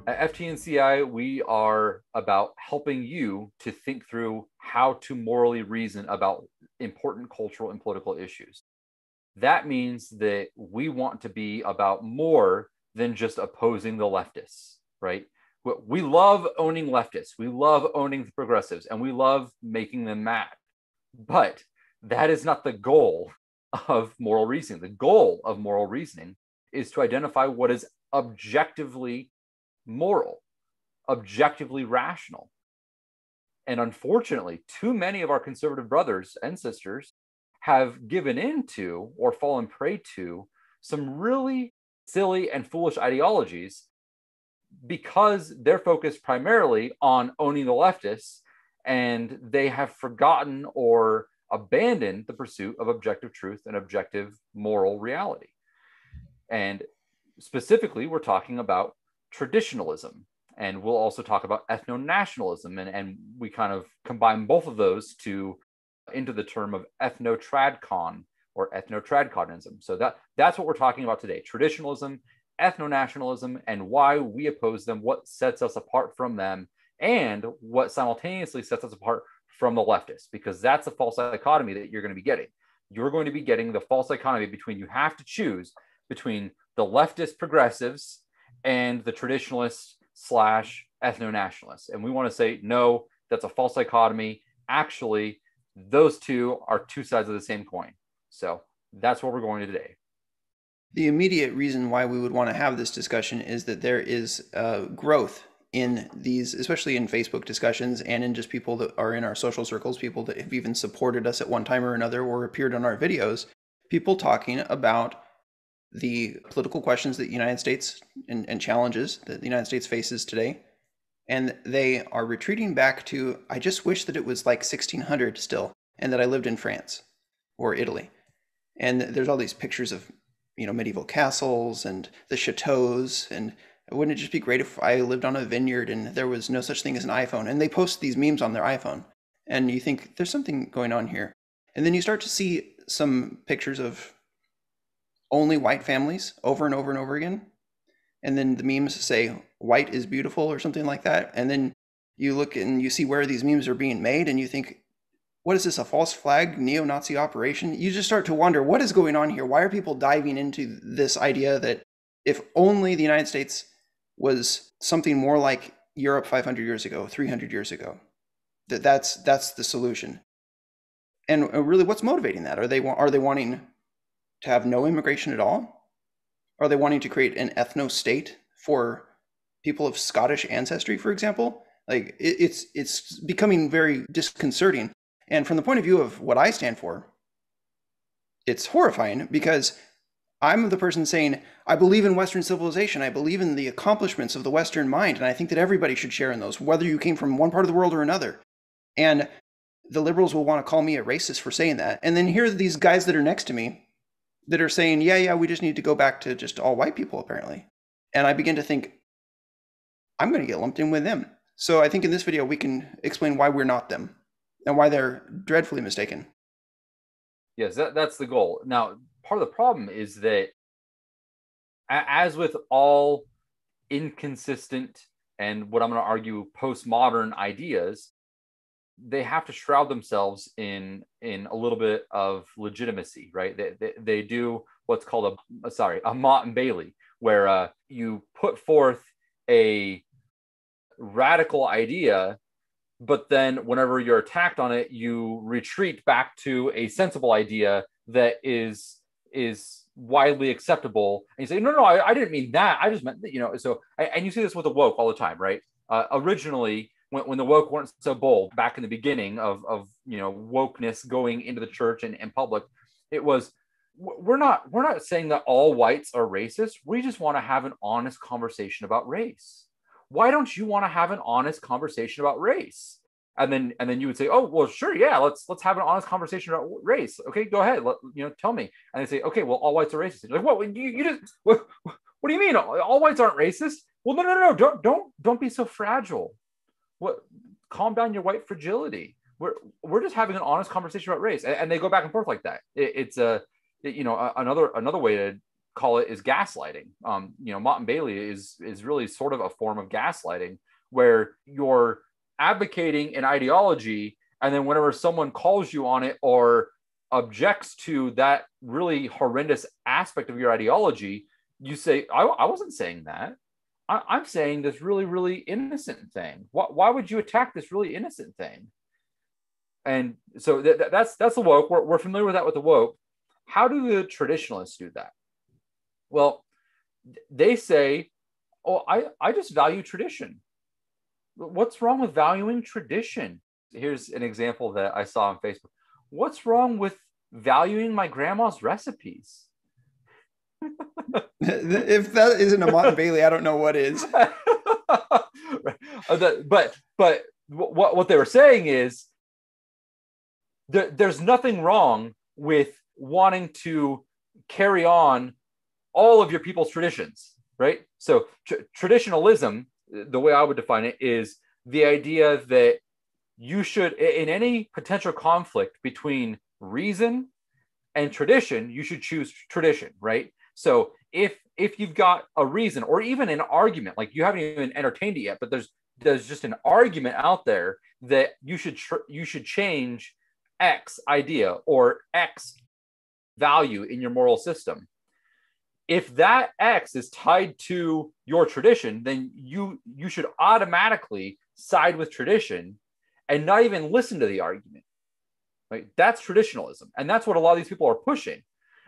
At FTNCI, we are about helping you to think through how to morally reason about important cultural and political issues. That means that we want to be about more than just opposing the leftists, right? We love owning leftists, we love owning the progressives, and we love making them mad. But that is not the goal of moral reasoning. The goal of moral reasoning is to identify what is objectively moral, objectively rational. And unfortunately, too many of our conservative brothers and sisters have given into or fallen prey to some really silly and foolish ideologies because they're focused primarily on owning the leftists, and they have forgotten or abandoned the pursuit of objective truth and objective moral reality. And specifically, we're talking about traditionalism. And we'll also talk about ethno-nationalism. And we kind of combine both of those into the term of ethno-tradcon or ethno-tradconism. So that's what we're talking about today: traditionalism, ethno-nationalism, and why we oppose them, what sets us apart from them, and what simultaneously sets us apart from the leftists, because that's a false dichotomy that you're going to be getting. You're going to be getting the false dichotomy between, you have to choose between the leftist progressives and the traditionalists / ethno-nationalists. And we want to say, no, that's a false dichotomy. Actually, those two are two sides of the same coin. So that's what we're going to today. The immediate reason why we would want to have this discussion is that there is growth in these, especially in Facebook discussions and in just people that are in our social circles, people that have even supported us at one time or another or appeared on our videos, people talking about the political questions that the United States and challenges that the United States faces today. And they are retreating back to, I just wish that it was like 1600 still, and that I lived in France or Italy. And there's all these pictures of, medieval castles and the chateaus, and wouldn't it just be great if I lived on a vineyard and there was no such thing as an iPhone? And they post these memes on their iPhone, and you think there's something going on here. And then you start to see some pictures of only white families over and over and over again. And then the memes say white is beautiful or something like that. And then you look and you see where these memes are being made, and you think, what is this, a false flag neo-Nazi operation? You just start to wonder, what is going on here? Why are people diving into this idea that if only the United States was something more like Europe 500 years ago, 300 years ago, that's the solution? And really, what's motivating that? Are they wanting to have no immigration at all? Are they wanting to create an ethno-state for people of Scottish ancestry, for example? Like, it's becoming very disconcerting. And from the point of view of what I stand for, it's horrifying, because I'm the person saying, I believe in Western civilization. I believe in the accomplishments of the Western mind. And I think that everybody should share in those, whether you came from one part of the world or another. And the liberals will want to call me a racist for saying that. And then here are these guys that are next to me that are saying, yeah, we just need to go back to just all white people, apparently. And I begin to think, I'm going to get lumped in with them. So I think in this video, we can explain why we're not them and why they're dreadfully mistaken. Yes, that's the goal. Now, part of the problem is that, as with all inconsistent and what I'm going to argue postmodern ideas, they have to shroud themselves in a little bit of legitimacy, right? They do what's called a Mott and Bailey, where you put forth a radical idea, but then whenever you're attacked on it, you retreat back to a sensible idea that is widely acceptable. And you say, no, I didn't mean that. I just meant that, So, and you see this with the woke all the time, right? Originally, when the woke weren't so bold back in the beginning of wokeness going into the church and public, it was, we're not saying that all whites are racist. We just want to have an honest conversation about race. Why don't you want to have an honest conversation about race? And then you would say, oh, well, sure, yeah, let's have an honest conversation about race. Okay, go ahead, tell me. And they say, okay, well, all whites are racist. You're like, what? You just what do you mean? All whites aren't racist? Well, no, don't be so fragile. What? Calm down your white fragility. We're just having an honest conversation about race, and they go back and forth like that. It's another way call it is gaslighting. Mott and Bailey is really sort of a form of gaslighting, where you're advocating an ideology, and then whenever someone calls you on it or objects to that really horrendous aspect of your ideology, you say, I wasn't saying that. I'm saying this really, really innocent thing. Why would you attack this really innocent thing? And so that's the woke. We're familiar with that with the woke. How do the traditionalists do that? Well, they say, oh, I just value tradition. What's wrong with valuing tradition? Here's an example that I saw on Facebook. What's wrong with valuing my grandma's recipes? If that isn't a Mott and Bailey, I don't know what is. But what they were saying is there's nothing wrong with wanting to carry on all of your people's traditions, right? So traditionalism, the way I would define it, is the idea that you should, in any potential conflict between reason and tradition, you should choose tradition, right? So if you've got a reason, or even an argument, like you haven't even entertained it yet, but there's just an argument out there that you should change X idea or X value in your moral system. If that X is tied to your tradition, then you should automatically side with tradition and not even listen to the argument. Right? That's traditionalism. And that's what a lot of these people are pushing.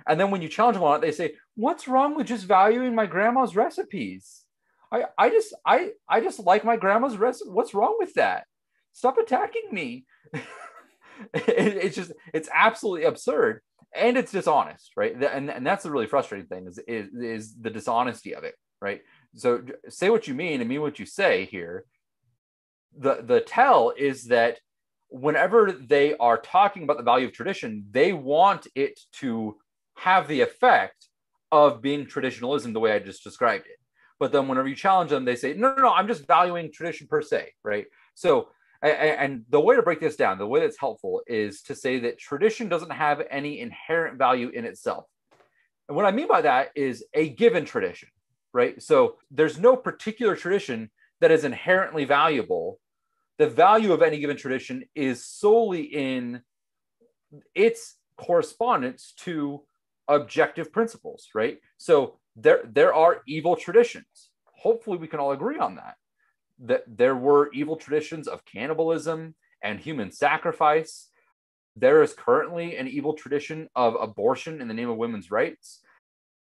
And then when you challenge them on it, they say, what's wrong with just valuing my grandma's recipes? I just like my grandma's recipe. What's wrong with that? Stop attacking me. It's absolutely absurd. And it's dishonest, right? And that's the really frustrating thing is the dishonesty of it, right? So say what you mean and mean what you say here. The tell is that whenever they are talking about the value of tradition, they want it to have the effect of being traditionalism the way I just described it. But then whenever you challenge them, they say, no, I'm just valuing tradition per se, right? So, and the way to break this down, the way that's helpful is to say that tradition doesn't have any inherent value in itself. And what I mean by that is a given tradition, right? So there's no particular tradition that is inherently valuable. The value of any given tradition is solely in its correspondence to objective principles, right? So there are evil traditions. Hopefully we can all agree on that. That there were evil traditions of cannibalism and human sacrifice. There is currently an evil tradition of abortion in the name of women's rights.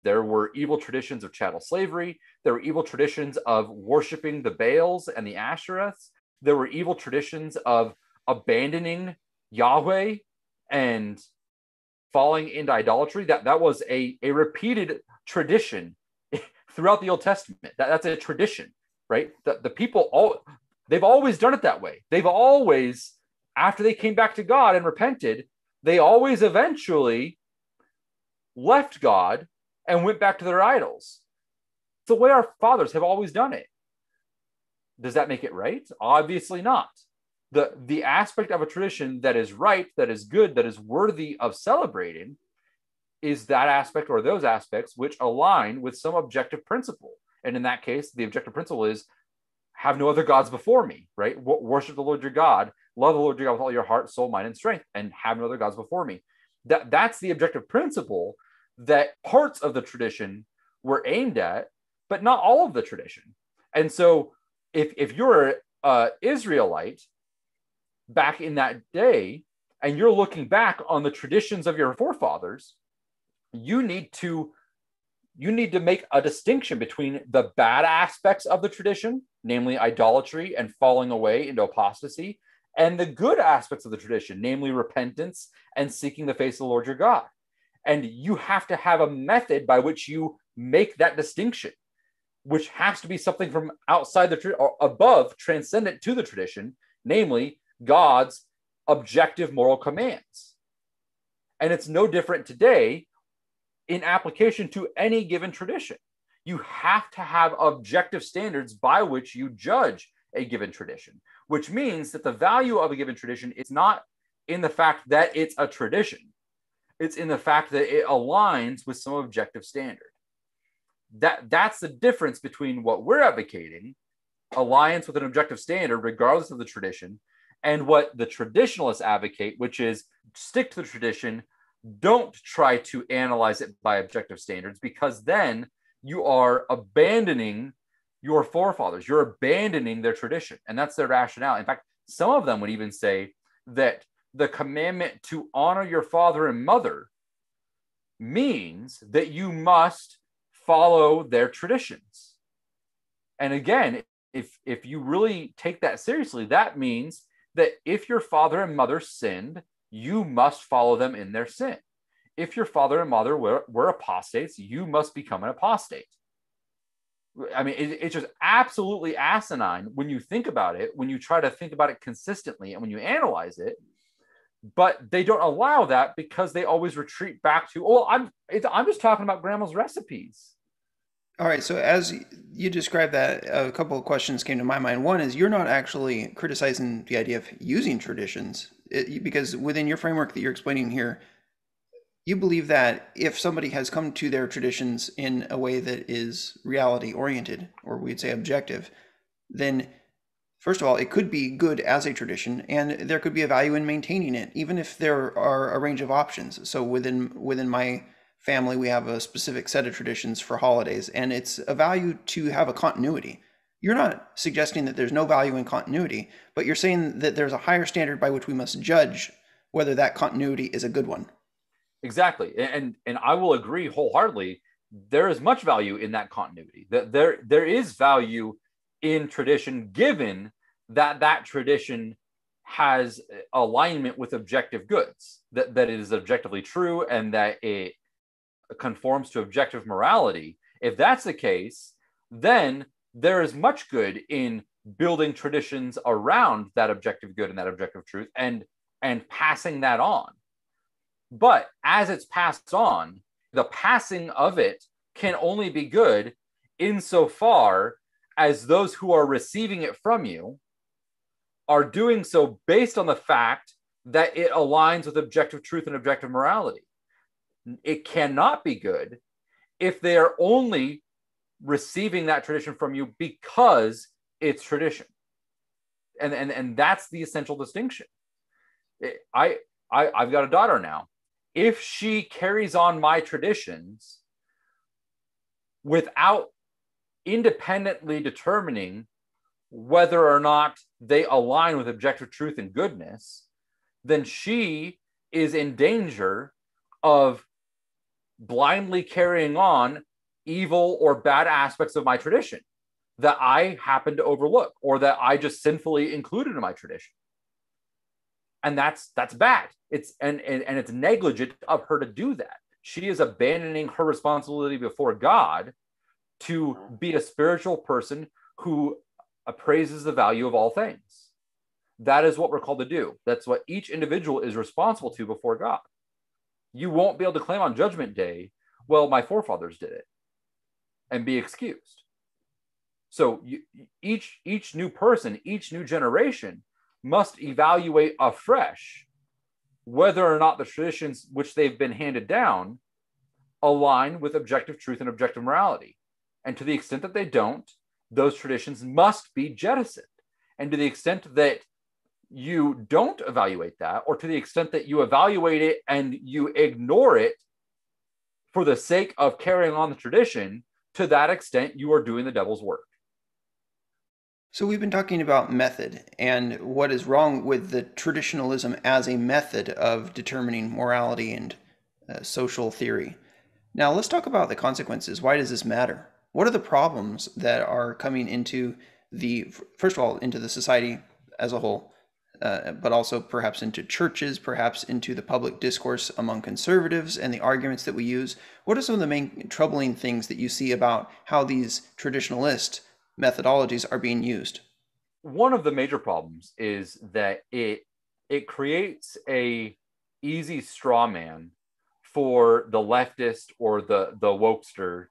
There were evil traditions of chattel slavery. There were evil traditions of worshiping the Baals and the Ashereths. There were evil traditions of abandoning Yahweh and falling into idolatry. That was a repeated tradition throughout the Old Testament. That's a tradition, right? The people, they've always done it that way. They've always, after they came back to God and repented, they always eventually left God and went back to their idols. It's the way our fathers have always done it. Does that make it right? Obviously not. The aspect of a tradition that is right, that is good, that is worthy of celebrating is that aspect or those aspects which align with some objective principle. And in that case, the objective principle is have no other gods before me, right? Worship the Lord your God, love the Lord your God with all your heart, soul, mind, and strength, and have no other gods before me. That's the objective principle that parts of the tradition were aimed at, but not all of the tradition. And so if you're an Israelite back in that day, and you're looking back on the traditions of your forefathers, you need to make a distinction between the bad aspects of the tradition, namely idolatry and falling away into apostasy, and the good aspects of the tradition, namely repentance and seeking the face of the Lord your God. And you have to have a method by which you make that distinction, which has to be something from outside the tradition or above, transcendent to the tradition, namely God's objective moral commands. And it's no different today in application to any given tradition. You have to have objective standards by which you judge a given tradition, which means that the value of a given tradition is not in the fact that it's a tradition. It's in the fact that it aligns with some objective standard. That's the difference between what we're advocating, alliance with an objective standard, regardless of the tradition, and what the traditionalists advocate, which is stick to the tradition, don't try to analyze it by objective standards, because then you are abandoning your forefathers. You're abandoning their tradition. And that's their rationale. In fact, some of them would even say that the commandment to honor your father and mother means that you must follow their traditions. And again, if you really take that seriously, that means that if your father and mother sinned, you must follow them in their sin. If your father and mother were apostates, you must become an apostate. I mean, it's just absolutely asinine when you think about it, when you try to think about it consistently and when you analyze it. But they don't allow that because they always retreat back to, oh, I'm just talking about grandma's recipes. All right. So as you described that, a couple of questions came to my mind. One is, you're not actually criticizing the idea of using traditions, because within your framework that you're explaining here, you believe that if somebody has come to their traditions in a way that is reality oriented, or we'd say objective, then first of all, it could be good as a tradition, and there could be a value in maintaining it, even if there are a range of options. So within my family, we have a specific set of traditions for holidays, and it's a value to have a continuity. You're not suggesting that there's no value in continuity, but you're saying that there's a higher standard by which we must judge whether that continuity is a good one. Exactly. And I will agree wholeheartedly. There is much value in that continuity. That there is value in tradition, given that that tradition has alignment with objective goods, that it is objectively true and that it conforms to objective morality. If that's the case, then there is much good in building traditions around that objective good and that objective truth, and passing that on. But as it's passed on, the passing of it can only be good insofar as those who are receiving it from you are doing so based on the fact that it aligns with objective truth and objective morality. It cannot be good if they are only receiving that tradition from you because it's tradition. And that's the essential distinction. I've got a daughter now. If she carries on my traditions without independently determining whether or not they align with objective truth and goodness, then she is in danger of blindly carrying on evil or bad aspects of my tradition that I happen to overlook or that I just sinfully included in my tradition. And that's bad. It's negligent of her to do that. She is abandoning her responsibility before God to be a spiritual person who appraises the value of all things. That is what we're called to do. That's what each individual is responsible to before God. You won't be able to claim on Judgment Day, well, my forefathers did it, and be excused. So each new person, each new generation must evaluate afresh whether or not the traditions which they've been handed down align with objective truth and objective morality. And to the extent that they don't, those traditions must be jettisoned. And to the extent that you don't evaluate that, or to the extent that you evaluate it and you ignore it for the sake of carrying on the tradition, to that extent, you are doing the devil's work. So we've been talking about method and what is wrong with the traditionalism as a method of determining morality and social theory. Now let's talk about the consequences. Why does this matter? What are the problems that are coming into first of all, into the society as a whole, but also perhaps into churches, perhaps into the public discourse among conservatives and the arguments that we use? What are some of the main troubling things that you see about how these traditionalist methodologies are being used? One of the major problems is that it creates a easy straw man for the leftist or the wokester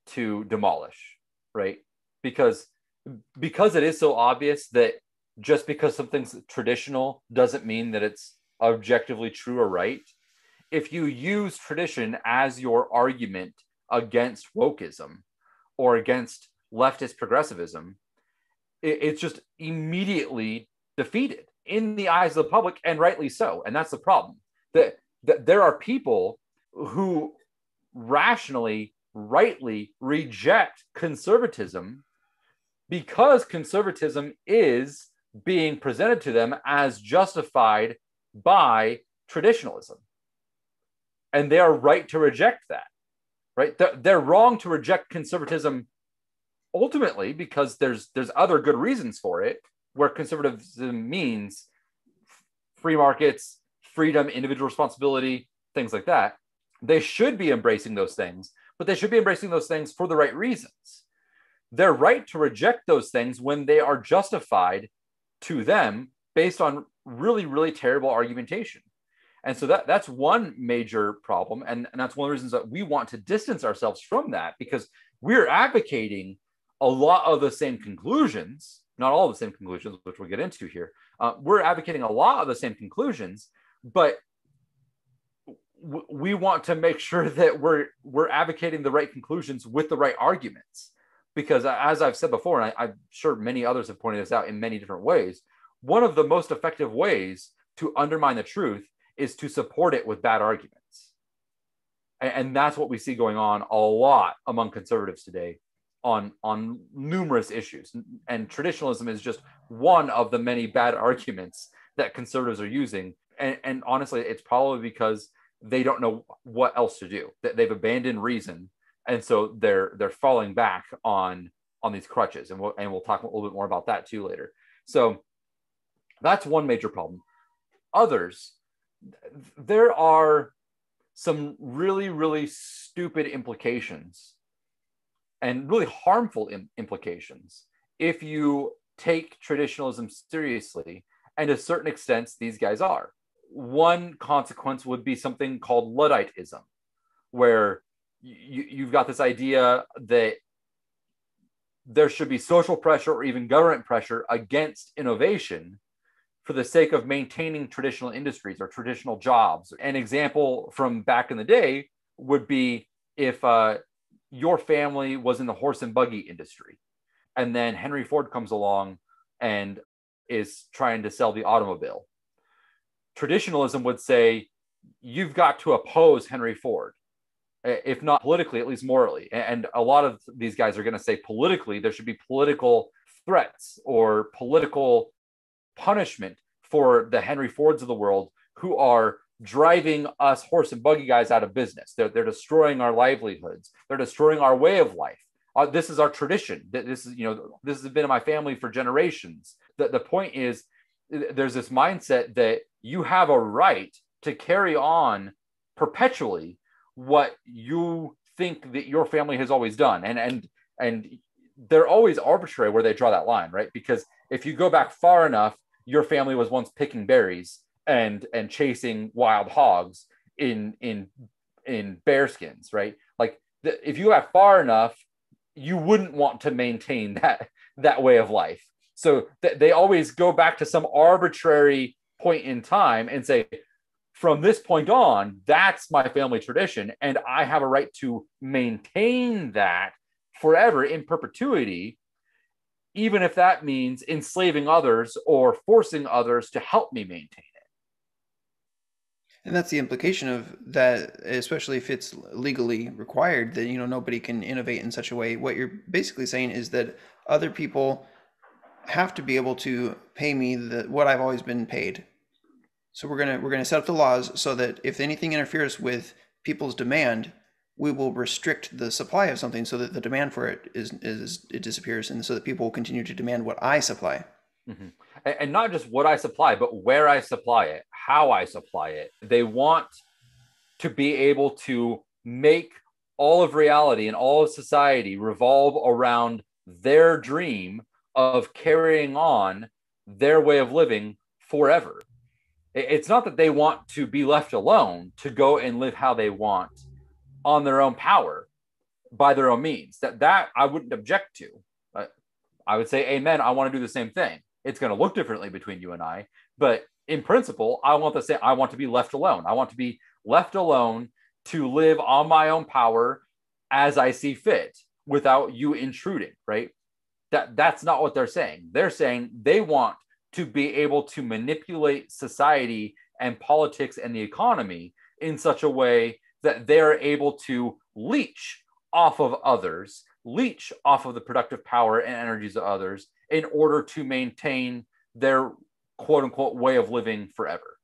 to demolish, right? Because it is so obvious that just because something's traditional doesn't mean that it's objectively true or right. If you use tradition as your argument against wokeism or against leftist progressivism, it's just immediately defeated in the eyes of the public, and rightly so. And that's the problem. That there are people who rationally, rightly reject conservatism because conservatism is being presented to them as justified by traditionalism. And they are right to reject that, right? They're wrong to reject conservatism ultimately because there's other good reasons for it, where conservatism means free markets, freedom, individual responsibility, things like that. They should be embracing those things, but they should be embracing those things for the right reasons. They're right to reject those things when they are justified to them based on really, really terrible argumentation. And so that's one major problem. And that's one of the reasons that we want to distance ourselves from that, because we're advocating a lot of the same conclusions, not all of the same conclusions, which we'll get into here. We're advocating a lot of the same conclusions, but we want to make sure that we're advocating the right conclusions with the right arguments. Because as I've said before, and I'm sure many others have pointed this out in many different ways, one of the most effective ways to undermine the truth is to support it with bad arguments. And that's what we see going on a lot among conservatives today on numerous issues. And traditionalism is just one of the many bad arguments that conservatives are using. And honestly, it's probably because they don't know what else to do. They've abandoned reason. And so they're falling back on these crutches. And we'll talk a little bit more about that too later. So that's one major problem. Others, there are some really, really stupid implications and really harmful implications if you take traditionalism seriously. And to a certain extent, these guys are. One consequence would be something called Ludditism, where you've got this idea that there should be social pressure or even government pressure against innovation for the sake of maintaining traditional industries or traditional jobs. An example from back in the day would be if your family was in the horse and buggy industry, and then Henry Ford comes along and is trying to sell the automobile. Traditionalism would say, you've got to oppose Henry Ford, if not politically, at least morally. And a lot of these guys are going to say politically, there should be political threats or political punishment for the Henry Fords of the world who are driving us horse and buggy guys out of business. They're destroying our livelihoods. They're destroying our way of life. This is our tradition. This has been in my family for generations. The point is, there's this mindset that you have a right to carry on perpetually what you think that your family has always done. And they're always arbitrary where they draw that line, right? Because if you go back far enough, your family was once picking berries and chasing wild hogs in bear skins, right? Like if you go back far enough, you wouldn't want to maintain that way of life. So they always go back to some arbitrary point in time and say, from this point on, that's my family tradition, and I have a right to maintain that forever in perpetuity, even if that means enslaving others or forcing others to help me maintain it. And that's the implication of that, especially if it's legally required, that nobody can innovate in such a way. What you're basically saying is that other people have to be able to pay me what I've always been paid. So we're gonna set up the laws so that if anything interferes with people's demand, we will restrict the supply of something so that the demand for it it disappears, and so that people will continue to demand what I supply. Mm-hmm. And not just what I supply, but where I supply it, how I supply it. They want to be able to make all of reality and all of society revolve around their dream of carrying on their way of living forever. It's not that they want to be left alone to go and live how they want on their own power by their own means. That I wouldn't object to. I would say, amen, I want to do the same thing. It's going to look differently between you and I, but in principle, I want to be left alone. I want to be left alone to live on my own power as I see fit without you intruding, right? That's not what they're saying. They're saying they want to be able to manipulate society and politics and the economy in such a way that they're able to leech off of others, leech off of the productive power and energies of others in order to maintain their quote unquote way of living forever.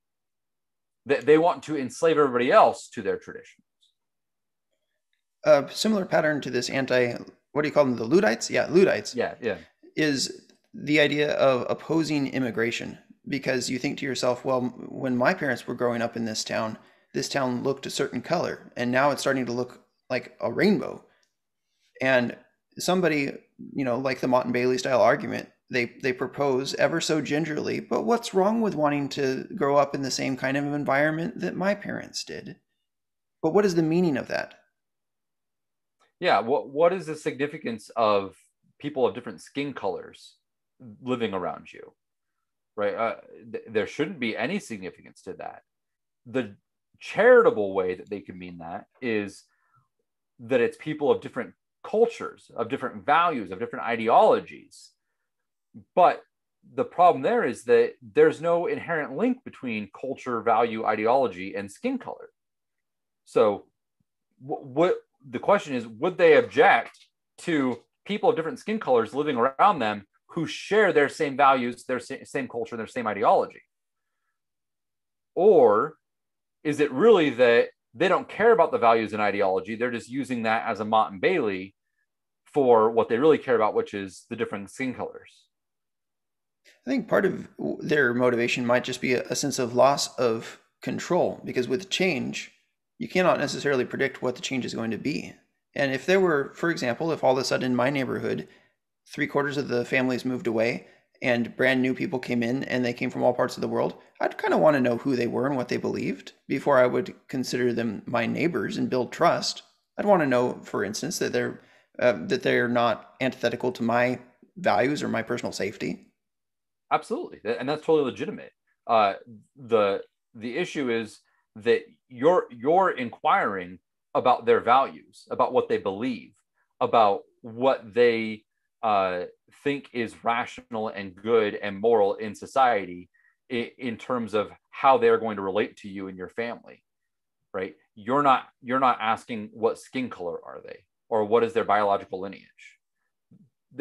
They want to enslave everybody else to their traditions. A similar pattern to this what do you call them? The Luddites? Yeah, Luddites. Yeah, yeah. Is the idea of opposing immigration, because you think to yourself, well, when my parents were growing up in this town looked a certain color, and now it's starting to look like a rainbow. And somebody, like the Mott and Bailey style argument, they propose ever so gingerly, but what's wrong with wanting to grow up in the same kind of environment that my parents did? But what is the meaning of that? Yeah, what is the significance of people of different skin colors living around you, right? There shouldn't be any significance to that. The charitable way that they can mean that is that it's people of different cultures, of different values, of different ideologies. But the problem there is that there's no inherent link between culture, value, ideology, and skin color. So what the question is, would they object to people of different skin colors living around them who share their same values, their same culture, their same ideology? Or is it really that they don't care about the values and ideology? They're just using that as a Mott and Bailey for what they really care about, which is the different skin colors. I think part of their motivation might just be a sense of loss of control, because with change, you cannot necessarily predict what the change is going to be. And if there were, for example, if all of a sudden in my neighborhood, 3/4 of the families moved away and brand new people came in and they came from all parts of the world, I'd kind of want to know who they were and what they believed before I would consider them my neighbors and build trust. I'd want to know, for instance, that they're not antithetical to my values or my personal safety. Absolutely, and that's totally legitimate. The issue is that you're inquiring about their values, about what they believe, about what they think is rational and good and moral in society in terms of how they're going to relate to you and your family, right? You're not asking what skin color are they or what is their biological lineage,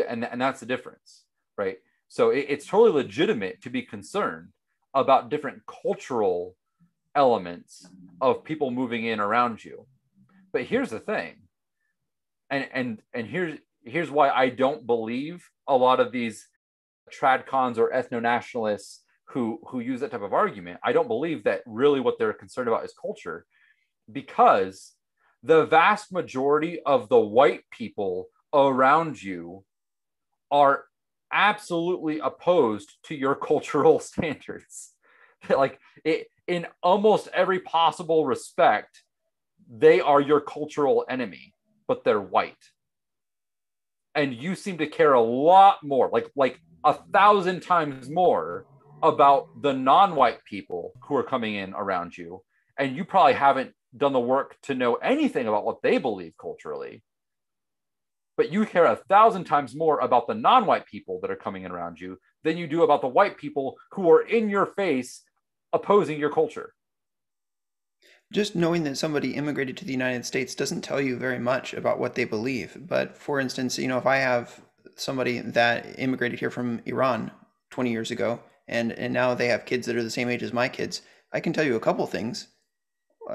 and that's the difference, right? So it's totally legitimate to be concerned about different cultural elements of people moving in around you. But here's the thing, and here's why I don't believe a lot of these Tradcons or ethno-nationalists who use that type of argument. I don't believe that really what they're concerned about is culture, because the vast majority of the white people around you are absolutely opposed to your cultural standards. Like in almost every possible respect, they are your cultural enemy, but they're white. And you seem to care a lot more, like 1,000 times more about the non-white people who are coming in around you. And you probably haven't done the work to know anything about what they believe culturally. But you care 1,000 times more about the non-white people that are coming in around you than you do about the white people who are in your face opposing your culture. Just knowing that somebody immigrated to the United States doesn't tell you very much about what they believe. But for instance, if I have somebody that immigrated here from Iran 20 years ago, and now they have kids that are the same age as my kids, I can tell you a couple things.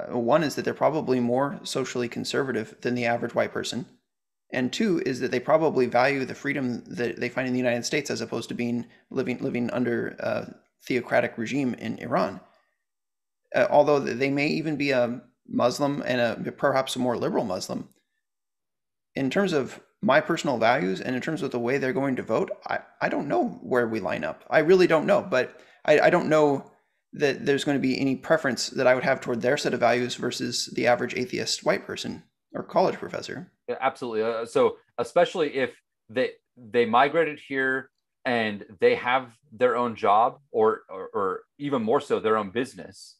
One is that they're probably more socially conservative than the average white person. And two is that they probably value the freedom that they find in the United States as opposed to living under a theocratic regime in Iran. Although they may even be a Muslim and perhaps a more liberal Muslim. In terms of my personal values and in terms of the way they're going to vote, I don't know where we line up. I really don't know, but I don't know that there's going to be any preference that I would have toward their set of values versus the average atheist white person or college professor. Yeah, absolutely. So especially if they migrated here and they have their own job or even more so their own business,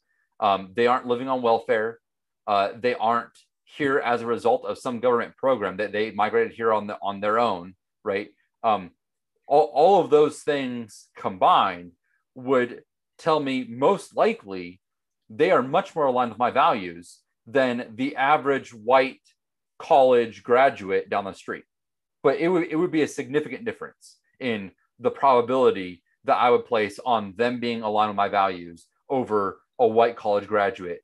they aren't living on welfare. They aren't here as a result of some government program, that they migrated here on their own, right? All of those things combined would tell me most likely they are much more aligned with my values than the average white college graduate down the street. But it would be a significant difference in the probability that I would place on them being aligned with my values over a white college graduate,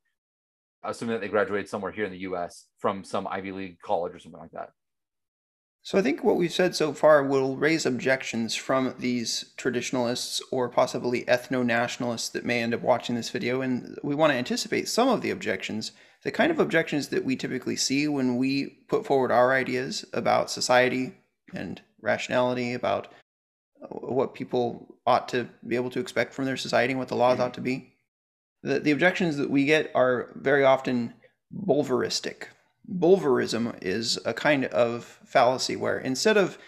assuming that they graduated somewhere here in the US from some Ivy League college or something like that. So I think what we've said so far will raise objections from these traditionalists or possibly ethno-nationalists that may end up watching this video, and we want to anticipate some of the objections, the kind of objections that we typically see when we put forward our ideas about society and rationality, about what people ought to be able to expect from their society and what the laws ought to be. The objections that we get are very often bulveristic. Bulverism is a kind of fallacy where instead of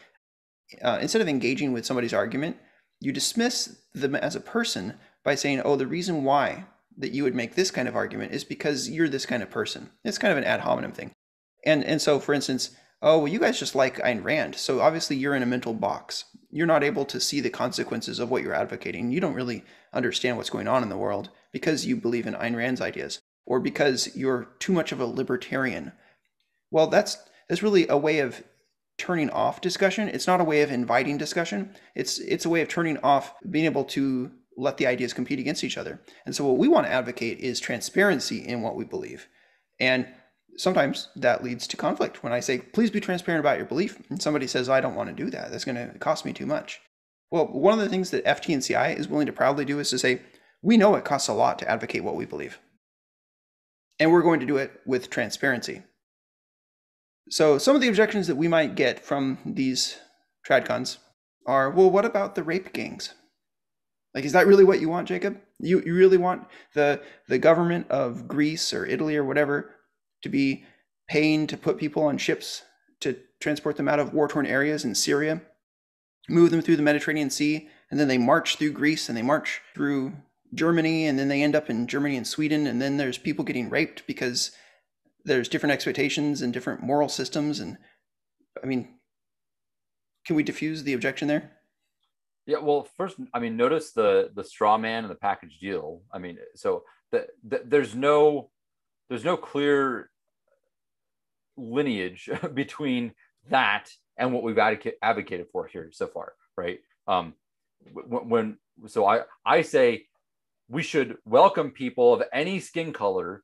engaging with somebody's argument, you dismiss them as a person by saying, oh, the reason why that you would make this kind of argument is because you're this kind of person. It's kind of an ad hominem thing. And so, for instance, oh, well, you guys just like Ayn Rand, so obviously you're in a mental box. You're not able to see the consequences of what you're advocating. You don't really understand what's going on in the world because you believe in Ayn Rand's ideas, or because you're too much of a libertarian. Well, that's really a way of turning off discussion. It's not a way of inviting discussion. It's a way of turning off being able to let the ideas compete against each other. And so what we want to advocate is transparency in what we believe. And sometimes that leads to conflict. When I say, please be transparent about your belief, and somebody says, I don't want to do that. That's going to cost me too much. Well, one of the things that FTNCI is willing to proudly do is to say, we know it costs a lot to advocate what we believe. And we're going to do it with transparency. So some of the objections that we might get from these Tradcons are, well, what about the rape gangs? Like, is that really what you want, Jacob? You really want the government of Greece or Italy or whatever to be paying to put people on ships to transport them out of war-torn areas in Syria, move them through the Mediterranean Sea, and then they march through Greece and they march through Germany, and then they end up in Germany and Sweden, and then there's people getting raped because there's different expectations and different moral systems. And I mean, can we diffuse the objection there? Yeah, well, first, I mean, notice the straw man and the package deal. I mean, so there's no clear lineage between that and what we've advocated for here so far, right? So I say we should welcome people of any skin color,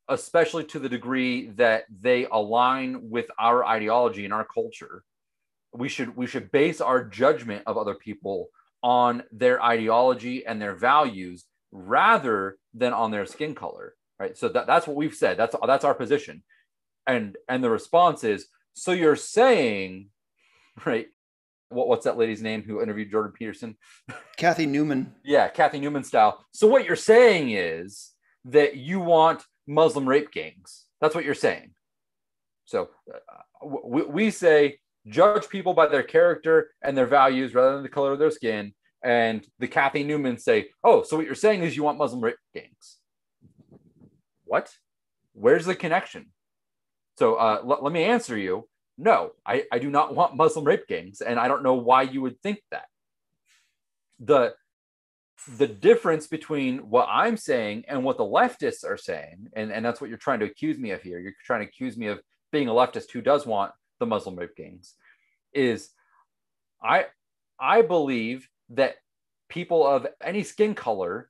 especially to the degree that they align with our ideology and our culture. We should base our judgment of other people on their ideology and their values rather than on their skin color, right? So that's what we've said. That's our position. And the response is, so you're saying, right? What's that lady's name who interviewed Jordan Peterson? Kathy Newman. Yeah, Kathy Newman style. So what you're saying is that you want Muslim rape gangs. That's what you're saying. So we say judge people by their character and their values rather than the color of their skin. And the Kathy Newman say, oh, so what you're saying is you want Muslim rape gangs. What? Where's the connection? So let me answer you. No, I do not want Muslim rape gangs, and I don't know why you would think that. The difference between what I'm saying and what the leftists are saying, and that's what you're trying to accuse me of here. You're trying to accuse me of being a leftist who does want the Muslim rape gangs, is I believe that people of any skin color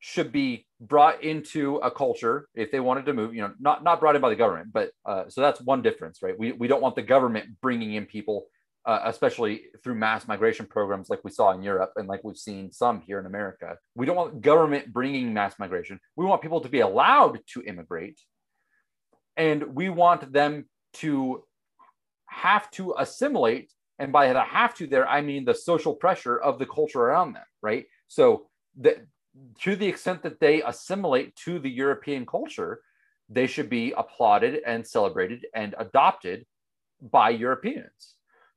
should be brought into a culture if they wanted to move, not brought in by the government, but so that's one difference, right? We don't want the government bringing in people, especially through mass migration programs like we saw in Europe and like we've seen some here in America. We don't want government bringing mass migration. We want people to be allowed to immigrate, and we want them to have to assimilate. And by the have to there, I mean the social pressure of the culture around them, right? So to the extent that they assimilate to the European culture, they should be applauded and celebrated and adopted by Europeans.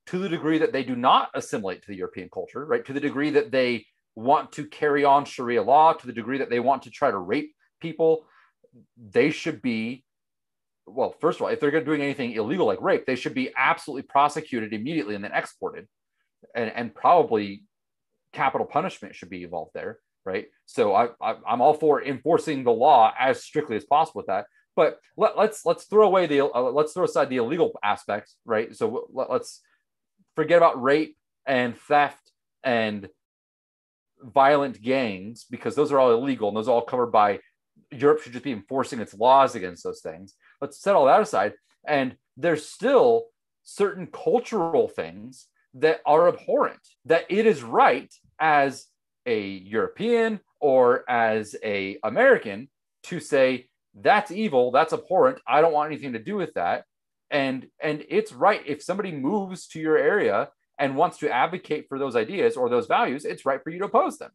To the degree that they do not assimilate to the European culture, right? To the degree that they want to carry on Sharia law, to the degree that they want to try to rape people, they should be well, first of all, if they're doing anything illegal like rape, they should be absolutely prosecuted immediately and then exported, and probably capital punishment should be involved there, right? So I'm all for enforcing the law as strictly as possible with that. But let's throw away let's throw aside the illegal aspects, right? So let's forget about rape and theft and violent gangs, because those are all illegal and those are all covered by Europe. Should just be enforcing its laws against those things. Let's set all that aside. And there's still certain cultural things that are abhorrent, that it is right as a European or as a American to say, that's evil, that's abhorrent, I don't want anything to do with that. And it's right, if somebody moves to your area and wants to advocate for those ideas or those values, it's right for you to oppose them.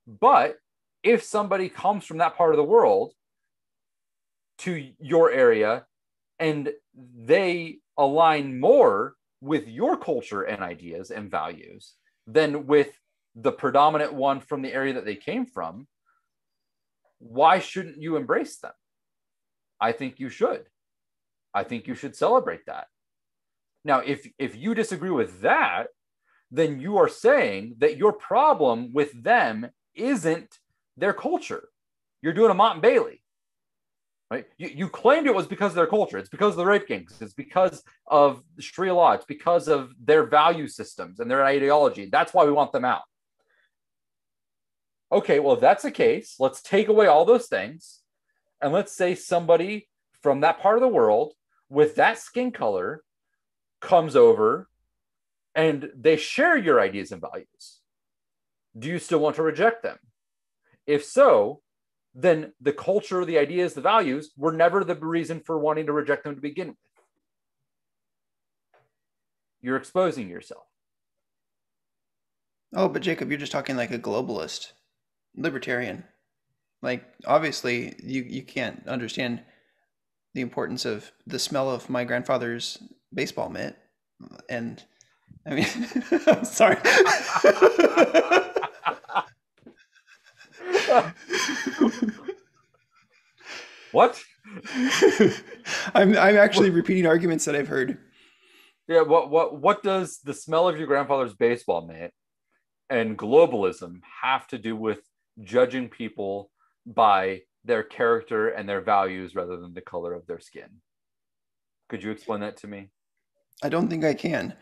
But if somebody comes from that part of the world to your area and they align more with your culture and ideas and values than with the predominant one from the area that they came from, why shouldn't you embrace them? I think you should. I think you should celebrate that. Now, if you disagree with that, then you are saying that your problem with them isn't their culture. You're doing a Mott and Bailey, right? You claimed it was because of their culture. It's because of the rape gangs. It's because of Sharia law. It's because of their value systems and their ideology. That's why we want them out. Okay, well, if that's the case, let's take away all those things. And let's say somebody from that part of the world with that skin color comes over and they share your ideas and values. Do you still want to reject them? If so, then the culture, the ideas, the values were never the reason for wanting to reject them to begin with. You're exposing yourself. Oh, but Jacob, you're just talking like a globalist, libertarian. Like, obviously, you can't understand the importance of the smell of my grandfather's baseball mitt. And I mean, I'm sorry. What? I'm actually repeating arguments that I've heard. Yeah, what does the smell of your grandfather's baseball mitt and globalism have to do with judging people by their character and their values rather than the color of their skin? Could you explain that to me? I don't think I can.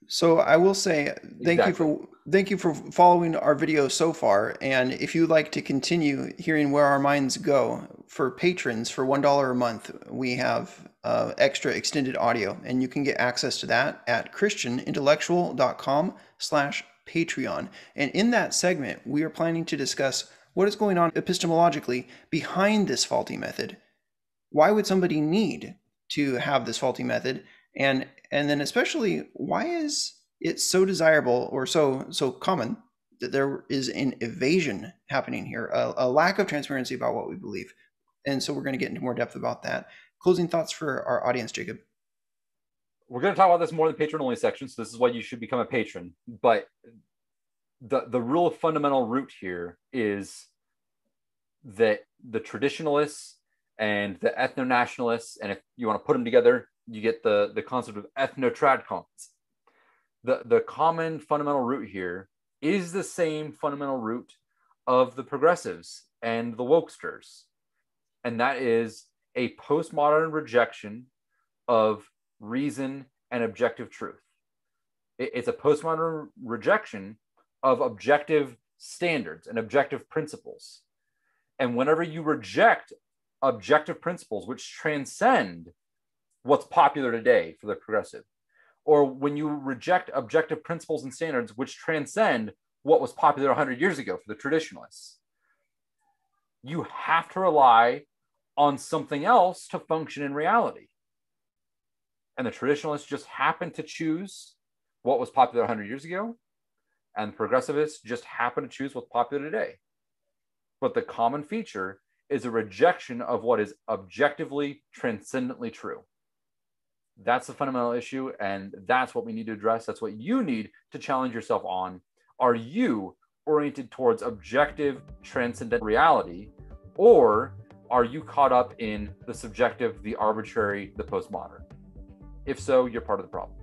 So I will say Exactly. thank you for following our video so far. And if you'd like to continue hearing where our minds go, for patrons for $1 a month, we have extra extended audio, and you can get access to that at christianintellectual.com/Patreon. And in that segment, we are planning to discuss what is going on epistemologically behind this faulty method. Why would somebody need to have this faulty method? And then especially, why is it so desirable or so common that there is an evasion happening here, a lack of transparency about what we believe? And so we're going to get into more depth about that. Closing thoughts for our audience, Jacob. We're going to talk about this more in the patron only section, so this is why you should become a patron. But the real fundamental root here is that the traditionalists and the ethno-nationalists, and if you want to put them together, you get the concept of ethno-Tradcons. The common fundamental root here is the same fundamental root of the progressives and the wokesters. And that is a postmodern rejection of reason and objective truth. It's a postmodern rejection of objective standards and objective principles. And whenever you reject objective principles which transcend what's popular today for the progressive, or when you reject objective principles and standards which transcend what was popular 100 years ago for the traditionalists, you have to rely on something else to function in reality. And the traditionalists just happen to choose what was popular 100 years ago, and the progressivists just happen to choose what's popular today. But the common feature is a rejection of what is objectively, transcendently true. That's the fundamental issue, and that's what we need to address. That's what you need to challenge yourself on. Are you oriented towards objective, transcendent reality, or are you caught up in the subjective, the arbitrary, the postmodern? If so, you're part of the problem.